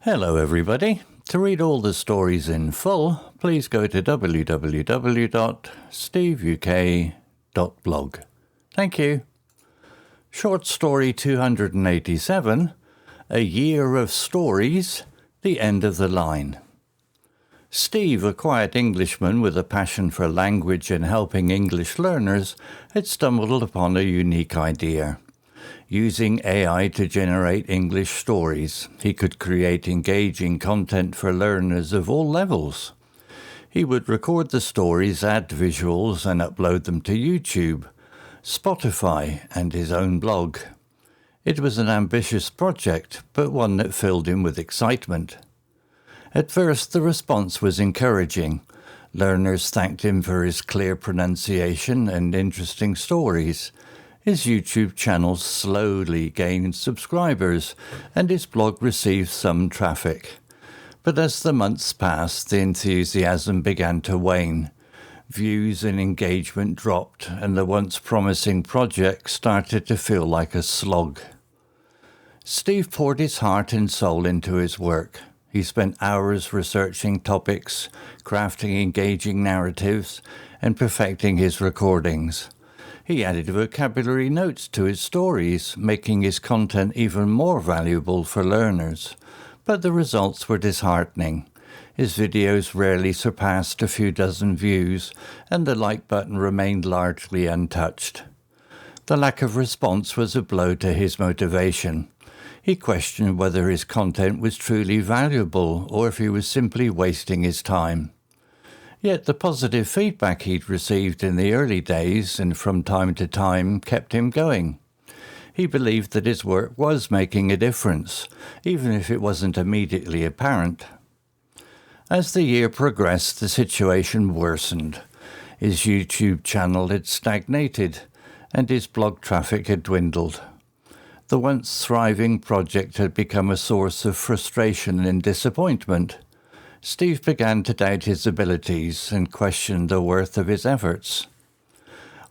Hello everybody. To read all the stories in full, please go to www.steveuk.blog. Thank you. Short story 287, A Year of Stories, The End of the Line. Steve, a quiet Englishman with a passion for language and helping English learners, had stumbled upon a unique idea. Using AI to generate English stories, he could create engaging content for learners of all levels. He would record the stories, add visuals, and upload them to YouTube, Spotify, and his own blog. It was an ambitious project, but one that filled him with excitement. At first, the response was encouraging. Learners thanked him for his clear pronunciation and interesting stories. His YouTube channel slowly gained subscribers, and his blog received some traffic. But as the months passed, the enthusiasm began to wane. Views and engagement dropped, and the once promising project started to feel like a slog. Steve poured his heart and soul into his work. He spent hours researching topics, crafting engaging narratives, and perfecting his recordings. He added vocabulary notes to his stories, making his content even more valuable for learners. But the results were disheartening. His videos rarely surpassed a few dozen views, and the like button remained largely untouched. The lack of response was a blow to his motivation. He questioned whether his content was truly valuable or if he was simply wasting his time. Yet the positive feedback he'd received in the early days and from time to time kept him going. He believed that his work was making a difference, even if it wasn't immediately apparent. As the year progressed, the situation worsened. His YouTube channel had stagnated, and his blog traffic had dwindled. The once thriving project had become a source of frustration and disappointment. Steve began to doubt his abilities and question the worth of his efforts.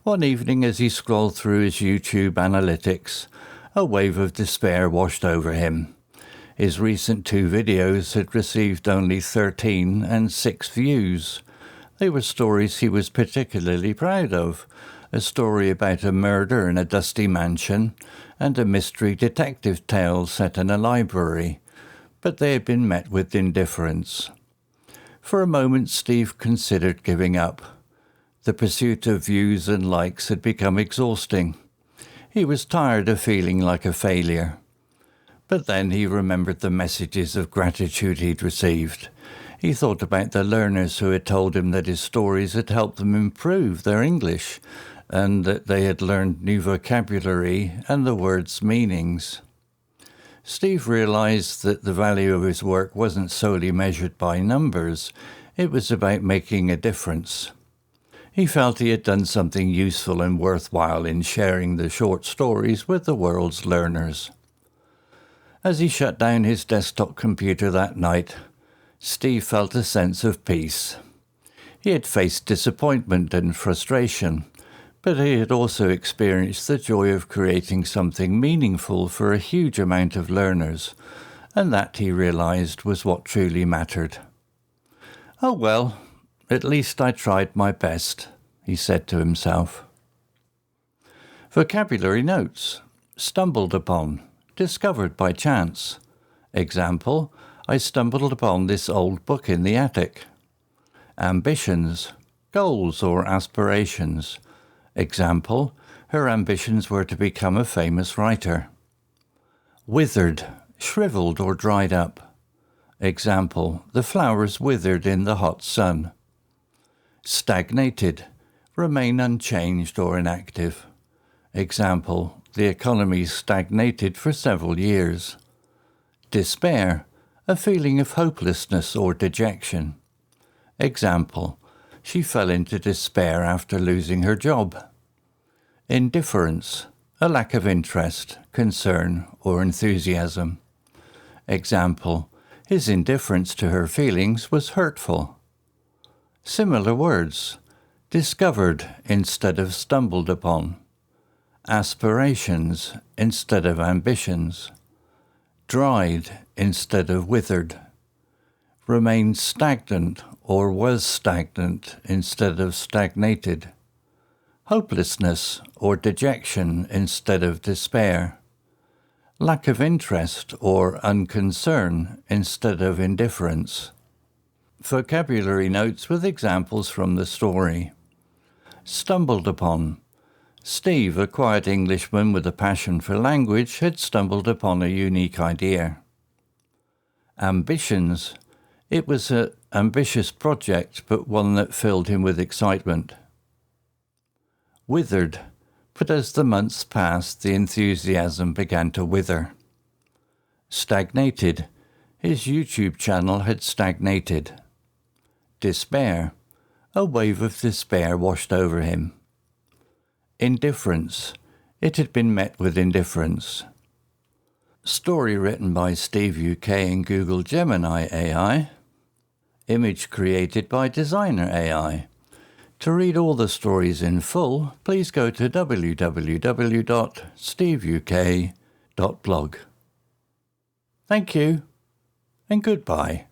One evening, as he scrolled through his YouTube analytics, a wave of despair washed over him. His recent 2 videos had received only 13 and 6 views. They were stories he was particularly proud of, a story about a murder in a dusty mansion and a mystery detective tale set in a library, but they had been met with indifference. For a moment, Steve considered giving up. The pursuit of views and likes had become exhausting. He was tired of feeling like a failure. But then he remembered the messages of gratitude he'd received. He thought about the learners who had told him that his stories had helped them improve their English, and that they had learned new vocabulary and the words' meanings. Steve realized that the value of his work wasn't solely measured by numbers. It was about making a difference. He felt he had done something useful and worthwhile in sharing the short stories with the world's learners. As he shut down his desktop computer that night, Steve felt a sense of peace. He had faced disappointment and frustration, but he had also experienced the joy of creating something meaningful for a huge amount of learners, and that, he realized, was what truly mattered. "Oh well, at least I tried my best," he said to himself. Vocabulary notes. Stumbled upon. Discovered by chance. Example, I stumbled upon this old book in the attic. Ambitions. Goals or aspirations. Example, her ambitions were to become a famous writer. Withered, shriveled or dried up. Example, the flowers withered in the hot sun. Stagnated, remain unchanged or inactive. Example, the economy stagnated for several years. Despair, a feeling of hopelessness or dejection. Example, she fell into despair after losing her job. Indifference, a lack of interest, concern, or enthusiasm. Example, his indifference to her feelings was hurtful. Similar words, discovered instead of stumbled upon. Aspirations instead of ambitions. dried instead of withered, remained stagnant or was stagnant instead of stagnated, hopelessness or dejection instead of despair, lack of interest or unconcern instead of indifference. Vocabulary notes with examples from the story. Stumbled upon. Steve, a quiet Englishman with a passion for language, had stumbled upon a unique idea. Ambitions. It was an ambitious project, but one that filled him with excitement. Withered. But as the months passed, the enthusiasm began to wither. Stagnated. His YouTube channel had stagnated. Despair. A wave of despair washed over him. Indifference. It had been met with indifference. Story written by Steve UK and Google Gemini AI. Image created by Designer AI. To read all the stories in full, please go to www.steveuk.blog. Thank you, and goodbye.